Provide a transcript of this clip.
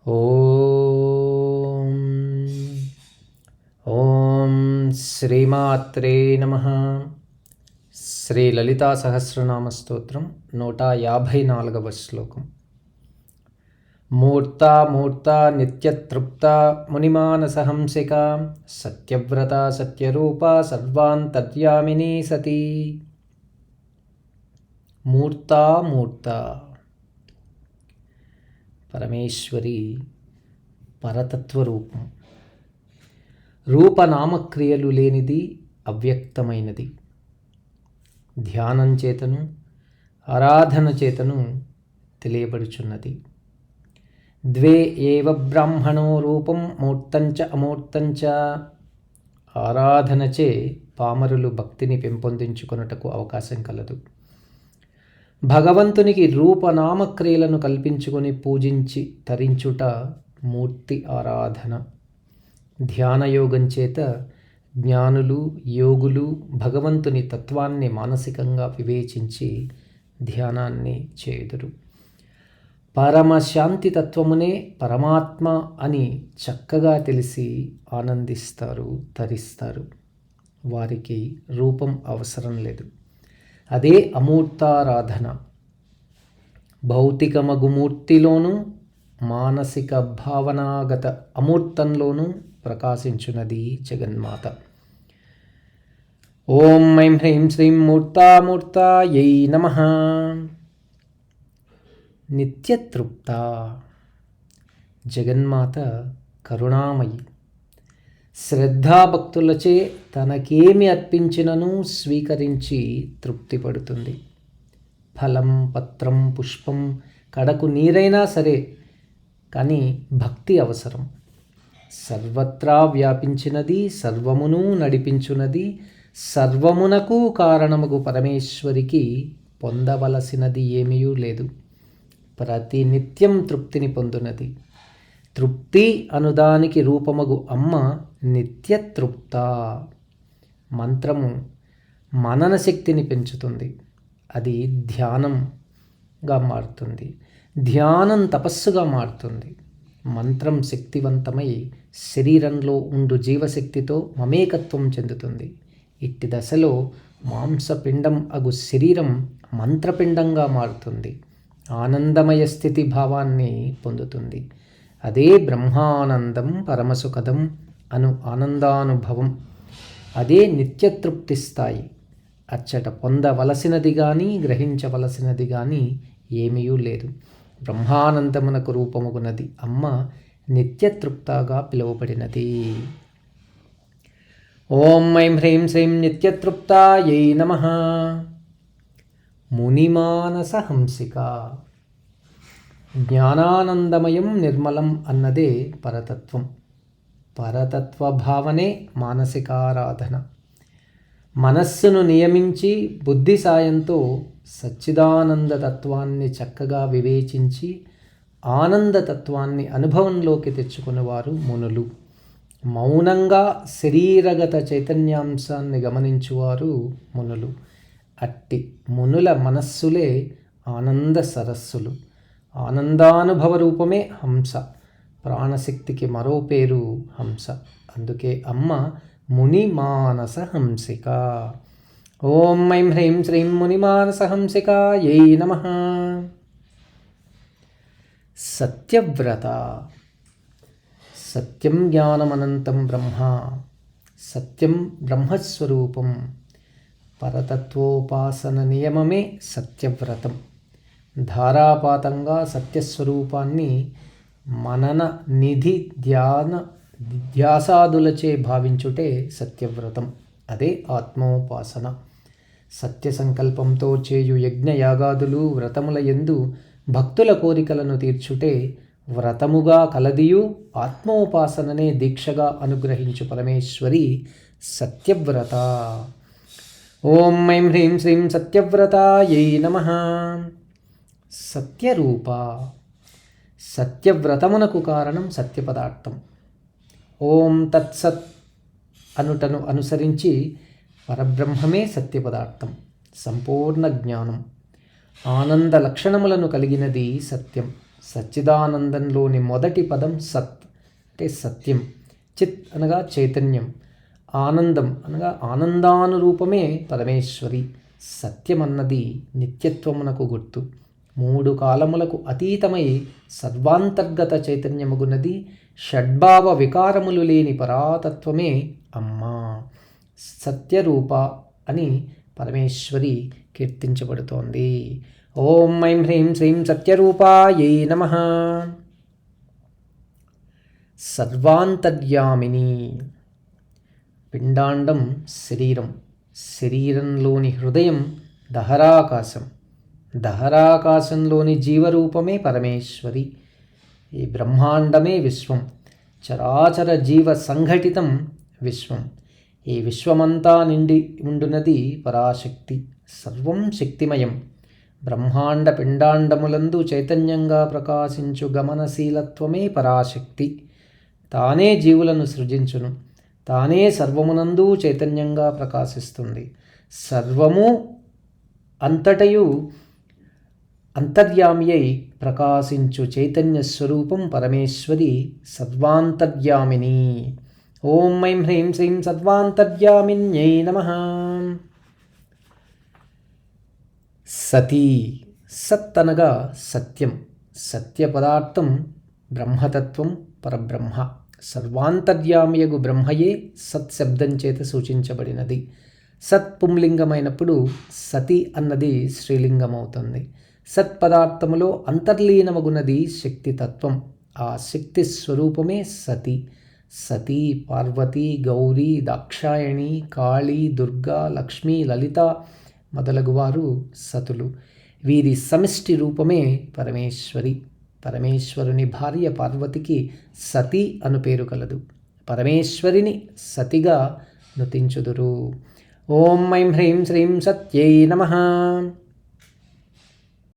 ఓం ఓం శ్రీమాత్రే నమః. శ్రీ లలితా సహస్రనామ స్తోత్రం 154వ శ్లోకం. మూర్తా మూర్తా నిత్యతృప్త మునిమానసహంసిక సత్యవ్రత సత్యరూప సర్వాంతర్యామినీ సతీ. మూర్తా మూర్త పరమేశ్వరి పరతత్వరూపం. రూపనామక్రియలు లేనిది, అవ్యక్తమైనది. ధ్యానం చేతను ఆరాధన చేతను తెలియబడుచున్నది. ద్వే ఏవ బ్రాహ్మణో రూపం మూర్తంచ అమూర్తంచ. ఆరాధనచే పామరులు భక్తిని పెంపొందించుకొనుటకు అవకాశం కలదు. భగవంతునికి రూపనామక్రియలను కల్పించుకొని పూజించి తరించుట మూర్తి ఆరాధన. ధ్యానయోగం చేత జ్ఞానులు యోగులు భగవంతుని తత్వాన్ని మానసికంగా వివేచించి ధ్యానాన్ని చేయుదురు. పరమశాంతి తత్వమునే పరమాత్మ అని చక్కగా తెలిసి ఆనందిస్తారు, తరిస్తారు. వారికి రూపం అవసరం లేదు. అదే అమూర్తారాధన. భౌతికమగుమూర్తిలోనూ మానసిక భావనాగత అమూర్తంలోనూ ప్రకాశించున్నది జగన్మాత. ఓం ఐం హ్రీం శ్రీం మూర్తామూర్తాయై నమః. నిత్యతృప్త జగన్మాత కరుణామయి. శ్రద్ధాభక్తులచే తనకేమి అర్పించినను స్వీకరించి తృప్తిపడుతుంది. ఫలం, పత్రం, పుష్పం, కడకు నీరైనా సరే, కానీ భక్తి అవసరం. సర్వత్రా వ్యాపించినది, సర్వమును నడిపించున్నది, సర్వమునకు కారణముగు పరమేశ్వరికి పొందవలసినది ఏమీ లేదు. ప్రతినిత్యం తృప్తిని పొందునది. తృప్తి అనుదానికి రూపమగు అమ్మ నిత్యతృప్త. మంత్రము మనన శక్తిని పెంచుతుంది. అది ధ్యానంగా మారుతుంది. ధ్యానం తపస్సుగా మారుతుంది. మంత్రం శక్తివంతమై శరీరంలో ఉండు జీవశక్తితో మమేకత్వం చెందుతుంది. ఇట్టి దశలో మాంసపిండం అగు శరీరం మంత్రపిండంగా మారుతుంది. ఆనందమయ స్థితి భావాన్ని పొందుతుంది. అదే బ్రహ్మానందం పరమసుఖదం అను ఆనందానుభవం. అదే నిత్యతృప్తి స్థాయి. అచ్చట పొందవలసినది కానీ గ్రహించవలసినది కానీ ఏమీ లేదు. బ్రహ్మానందమునకు రూపముగునది అమ్మ నిత్యతృప్తగా పిలువబడినది. ఓం ఐం హ్రీం శ్రీం నిత్యతృప్తాయై నమః. మునిమానసహంసిక. జ్ఞానానందమయం నిర్మలం అన్నదే పరతత్వం. పరతత్వ భావనే మానసికారాధన. మనస్సును నియమించి బుద్ధి సాయంతో సచ్చిదానందతత్వాన్ని చక్కగా వివేచించి ఆనందతత్వాన్ని అనుభవంలోకి తెచ్చుకునేవారు మునులు. మౌనంగా శరీరగత చైతన్యాంశాన్ని గమనించువారు మునులు. అట్టి మునుల మనస్సులే ఆనంద సరస్సులు. ఆనందానుభవ రూపమే హంస. ప్రాణశక్తికి మరో పేరు హంస. అందుకే అమ్మ మునిమానస హంసిక. ఓం ఐం హ్రీం శ్రీం మునిమానస హంసికాయై నమః. సత్యవ్రత. సత్యం జ్ఞానమనంతం బ్రహ్మ. సత్యం బ్రహ్మస్వరూపం. పరతత్వోపాసన నియమమే సత్యవ్రతం. ధారాపాతంగా సత్యస్వరూపాన్ని మనన నిధి ధ్యాసాదులచే భావించుటే సత్యవ్రతం. అదే ఆత్మోపాసన. సత్య సంకల్పంతో చేయు యజ్ఞయాగాదులు వ్రతముల యందు భక్తుల కోరికలను తీర్చుటే వ్రతముగా కలదియు ఆత్మోపాసననే దీక్షగా అనుగ్రహించు పరమేశ్వరి సత్యవ్రత. ఓం ఐం హ్రీం శ్రీం సత్యవ్రతాయై నమః. సత్యరూప. సత్యవ్రతమునకు కారణం సత్యపదార్థం. ఓం తత్సత్ అనుటను అనుసరించి పరబ్రహ్మమే సత్యపదార్థం. సంపూర్ణ జ్ఞానం. ఆనంద లక్షణములను కలిగినది సత్యం. సచ్చిదానందంలోని మొదటి పదం సత్ అంటే సత్యం, చిత్ అనగా చైతన్యం, ఆనందం అనగా ఆనందానురూపమే పరమేశ్వరి. సత్యం అన్నది నిత్యత్వమునకు గుర్తు. 3 కాలములకు అతీతమై సర్వాంతర్గత చైతన్యముగున్నది. షడ్భావ వికారములు లేని పరాతత్వమే అమ్మా. సత్యరూప అని పరమేశ్వరి కీర్తించబడుతోంది. ఓం ఐం హ్రీం శ్రీం సత్యరూపాయై నమః. సర్వాంతర్యామిని. పిండాండం శరీరం, శరీరంలోని హృదయం దహరాకాశం, దహరాకాశంలోని జీవరూపమే పరమేశ్వరి. ఈ బ్రహ్మాండమే విశ్వం, చరాచర జీవ సంఘటితం విశ్వం. ఈ విశ్వమంతా నిండి ఉండునది పరాశక్తి. సర్వం శక్తిమయం. బ్రహ్మాండ పిండాండములందు చైతన్యంగా ప్రకాశించు గమనశీలత్వమే పరాశక్తి. తానే జీవులను సృజించును, తానే సర్వమునందు చైతన్యంగా ప్రకాశిస్తుంది. సర్వము అంతటయు అంతర్యామి అయి ప్రకాశించు చైతన్య స్వరూపం పరమేశ్వరి సర్వాంతర్యామిని. ఓం ఐం హ్రీం శ్రీం సర్వాంతర్యామిన్యై నమః. సతీ. సత్ అనగా సత్యం, సత్య పదార్థం బ్రహ్మతత్వం, పరబ్రహ్మ. సర్వాంతర్యామియగు బ్రహ్మయే సత్ శబ్దం చేత సూచించబడినది. సత్ పుంలింగమైనప్పుడు సతి అన్నది స్త్రీలింగమవుతుంది. సత్ పదార్థములో అంతర్లీనమగునది శక్తితత్వం. ఆ శక్తి స్వరూపమే సతి. సతీ, పార్వతి, గౌరీ, దాక్షాయణి, కాళీ, దుర్గా, లక్ష్మీ, లలిత మొదలగువారు సతులు. వీరి సమిష్టి రూపమే పరమేశ్వరి. పరమేశ్వరుని భార్య పార్వతికి సతి అను పేరు కలదు. పరమేశ్వరిని సతిగా నుతించుదురు. ఓం ఐం హ్రీం శ్రీం సత్యై నమః.